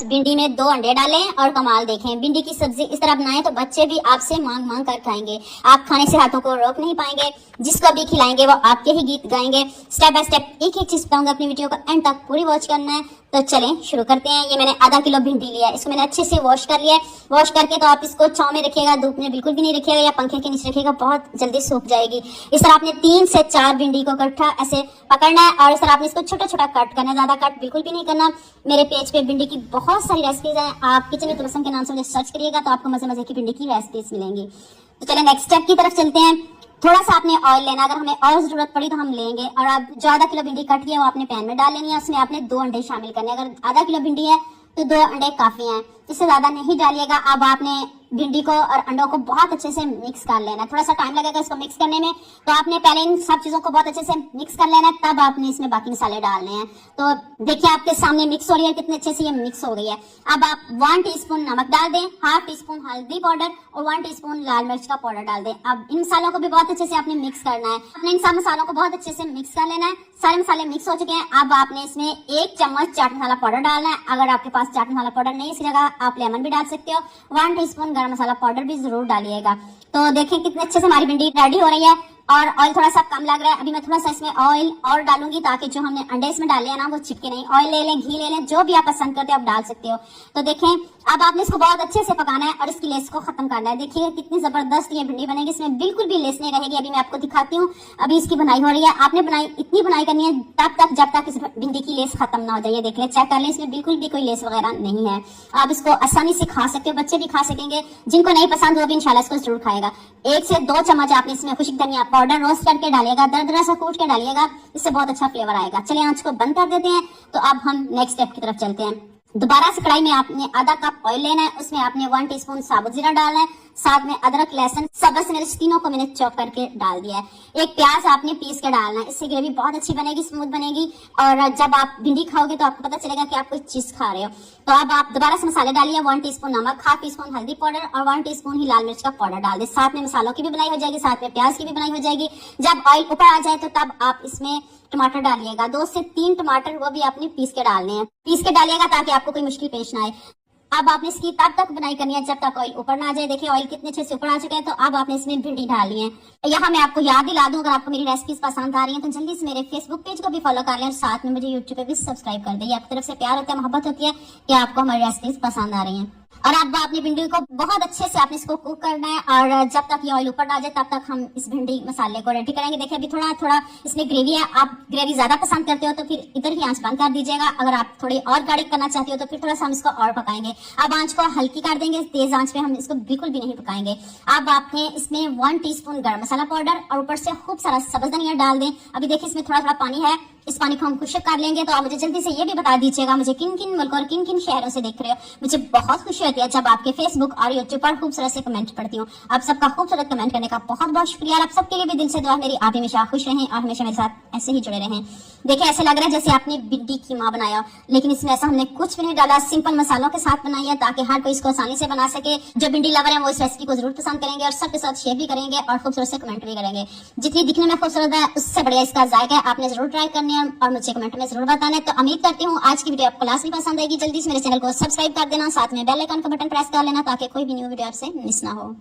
भिंडी में 2 अंडे डालें और कमाल देखें। भिंडी की सब्जी इस तरह बनाएं तो बच्चे भी आपसे मांग मांग कर खाएंगे। आप खाने से हाथों को रोक नहीं पाएंगे। जिसको भी खिलाएंगे वो आपके ही गीत गाएंगे। स्टेप बाय स्टेप एक एक चीज बताऊंगा, अपनी वीडियो को एंड तक पूरी वॉच करना है। तो चलें शुरू करते हैं। ये मैंने आधा किलो भिंडी लिया है, इसको मैंने अच्छे से वॉश कर लिया है। वॉश करके तो आप इसको छांव में रखिएगा, धूप में बिल्कुल भी नहीं रखिएगा या पंखे के नीचे रखिएगा, बहुत जल्दी सूख जाएगी। इस तरह आपने 3 से 4 भिंडी को इकट्ठा ऐसे पकड़ना है और इस तरह आपने इसको छोटा छोटा कट करना है, ज्यादा कट बिल्कुल भी नहीं करना। मेरे पेज पे भिंडी की बहुत सारी रेसिपीज हैं, आप किचन विद तुलसम के नाम से मुझे सर्च करिएगा तो आपको मजे मजे की भिंडी की रेसिपीज मिलेंगी। तो चले नेक्स्ट स्टेप की तरफ चलते हैं। थोड़ा सा आपने ऑयल लेना, अगर हमें और जरूरत पड़ी तो हम लेंगे। और आप जो आधा किलो भिंडी कट किया वो आपने पैन में डाल लेनी है, उसमें आपने 2 अंडे शामिल करने हैं। अगर आधा किलो भिंडी है तो 2 अंडे काफी हैं, इससे ज्यादा नहीं डालिएगा। अब आपने भिंडी को और अंडों को बहुत अच्छे से मिक्स कर लेना है। थोड़ा सा टाइम लगेगा इसको मिक्स करने में, तो आपने पहले इन सब चीजों को बहुत अच्छे से मिक्स कर लेना है, तब आपने इसमें बाकी मसाले डालने हैं। तो देखिए आपके सामने मिक्स हो रही है, कितने अच्छे से ये मिक्स हो गई है। अब आप 1 टीस्पून नमक डाल दें, हाफ टीस्पून हल्दी पाउडर और 1 टीस्पून लाल मिर्च का पाउडर डाल दें। अब इन मसालों को भी बहुत अच्छे से आपने मिक्स करना है। आपने इन सब मसालों को बहुत अच्छे से मिक्स कर लेना है। सारे मसाले मिक्स हो चुके हैं। अब आपने इसमें 1 चम्मच चाट मसाला पाउडर डालना है। अगर आपके पास चाट मसाला पाउडर नहीं, इसी जगह आप लेमन भी डाल सकते हो। 1 टीस्पून गरम मसाला पाउडर भी जरूर डालिएगा। तो देखें कितने अच्छे से हमारी भिंडी रेडी हो रही है और ऑयल थोड़ा सा कम लग रहा है। अभी मैं थोड़ा सा इसमें ऑयल और डालूंगी ताकि जो हमने अंडे इसमें डाले हैं ना वो चिपके नहीं। ऑयल ले लें, घी ले लें, जो भी आप पसंद करते हो आप डाल सकते हो। तो देखें अब आपने इसको बहुत अच्छे से पकाना है और इसकी लेस को खत्म करना है। देखिए कितनी जबरदस्त ये भिंडी बनेगी, इसमें बिल्कुल भी लेस नहीं रहेगी। अभी मैं आपको दिखाती हूँ, अभी इसकी बनाई हो रही है। आपने इतनी बनाई करनी है तब तक जब तक इस भिंडी की लेस खत्म ना हो जाए। देख लें, चेक कर लें, इसमें बिल्कुल भी कोई लेस वगैरह नहीं है। आप इसको आसानी से खा सकते हो, बच्चे भी खा सकेंगे। जिनको नहीं पसंद वो भी इंशाल्लाह इसको जरूर खाएगा। 1 से 2 चम्मच आपने इसमें खुश्क धनिया पाउडर रोस्ट करके डालिएगा, दरदरा सा कूट के डालिएगा, इससे बहुत अच्छा फ्लेवर आएगा। चलिए आंच को बंद कर देते हैं। तो अब हम नेक्स्ट स्टेप की तरफ चलते हैं। दोबारा से कढ़ाई में आपने आधा कप ऑयल लेना है, उसमें आपने 1 टीस्पून साबुत जीरा डालना है, साथ में अदरक लहसुन सब्ज मिर्च तीनों को मैंने चॉप करके डाल दिया है। 1 प्याज आपने पीस के डालना है, इससे ग्रेवी बहुत अच्छी बनेगी, स्मूथ बनेगी और जब आप भिंडी खाओगे तो आपको पता चलेगा कि आप कोई चीज खा रहे हो। तो अब आप दोबारा से मसाले डालिए। 1 टीस्पून नमक, हाफ टीस्पून हल्दी पाउडर और 1 टीस्पून ही लाल मिर्च का पाउडर डाल दे। साथ में मसालों की भी बनाई हो जाएगी, साथ में प्याज की भी बनाई हो जाएगी। जब ऑयल ऊपर आ जाए तो तब आप इसमें टमाटर डालिएगा, 2 से 3 टमाटर, वो भी आपने पीस के डालने हैं। पीस के डालिएगा ताकि आपको कोई मुश्किल पेश ना आए। अब आपने इसकी तब तक बनाई करनी है जब तक ऑयल ऊपर ना आ जाए। देखिए ऑयल कितने अच्छे से ऊपर आ चुके हैं। तो अब आपने इसमें भिंडी डालनी है। यहाँ मैं आपको याद दिला दूं, अगर आपको मेरी रेसिपीज पसंद आ रही हैं तो जल्दी से मेरे फेसबुक पेज को भी फॉलो कर लें और साथ में मुझे यूट्यूब पे भी सब्सक्राइब कर दें। आपकी तरफ से प्यार होता है, मोहब्बत होती है कि आपको हमारी रेसिपीज पसंद आ रही हैं। और अब आपने भिंडी को बहुत अच्छे से आपने इसको कुक करना है और जब तक ये ऑयल ऊपर ना जाए तब तक हम इस भिंडी मसाले को रेडी करेंगे। देखिए अभी थोड़ा थोड़ा इसमें ग्रेवी है। आप ग्रेवी ज्यादा पसंद करते हो तो फिर इधर ही आंच बंद कर दीजिएगा। अगर आप थोड़ी और गाढ़ी करना चाहते हो तो फिर थोड़ा सा हम इसको और पकाएंगे। अब आंच को हल्की कर देंगे, तेज आंच पे हम इसको बिल्कुल भी नहीं पकाएंगे। अब आपने इसमें 1 टीस्पून गरम मसाला पाउडर और ऊपर से खूब सारा सब्ज धनिया डाल दें। अभी देखिए इसमें थोड़ा थोड़ा पानी है, इस पानी को हम खुश्क कर लेंगे। तो आप मुझे जल्दी से ये भी बता दीजिएगा मुझे किन किन मुल्क और किन किन शहरों से देख रहे हो। मुझे बहुत खुशी होती है जब आपके फेसबुक और यूट्यूब पर खूबसूरत से कमेंट पढ़ती हूँ। आप सबका खूबसूरत कमेंट करने का बहुत बहुत शुक्रिया। आप सबके लिए भी दिल से दुआ, मेरी आप हमेशा खुश रहें और हमेशा मेरे साथ ऐसे ही जुड़े रहें। देखिए ऐसे लग रहा है जैसे आपने भिंडी कीमा बनाया, लेकिन इसमें ऐसा हमने कुछ भी नहीं डाला, सिंपल मसालों के साथ बनाई है ताकि हर कोई इसको आसानी से बना सके। जो भिंडी लवर है वो इस रेसिपी को जरूर पसंद करेंगे और सबके साथ शेयर भी करेंगे और खूबसूरत से कमेंट भी करेंगे। जितनी दिखने में खूबसूरत है उससे बढ़िया इसका जायका है। आपने जरूर ट्राई करनी है और मुझे कमेंट में जरूर बताना है। तो उम्मीद करती हूँ आज की वीडियो आपको लास्ट में पसंद आएगी। जल्दी से मेरे चैनल को सब्सक्राइब कर देना, साथ में बेल आइकन का बटन प्रेस कर लेना ताकि कोई भी न्यू वीडियो आपसे मिस ना हो।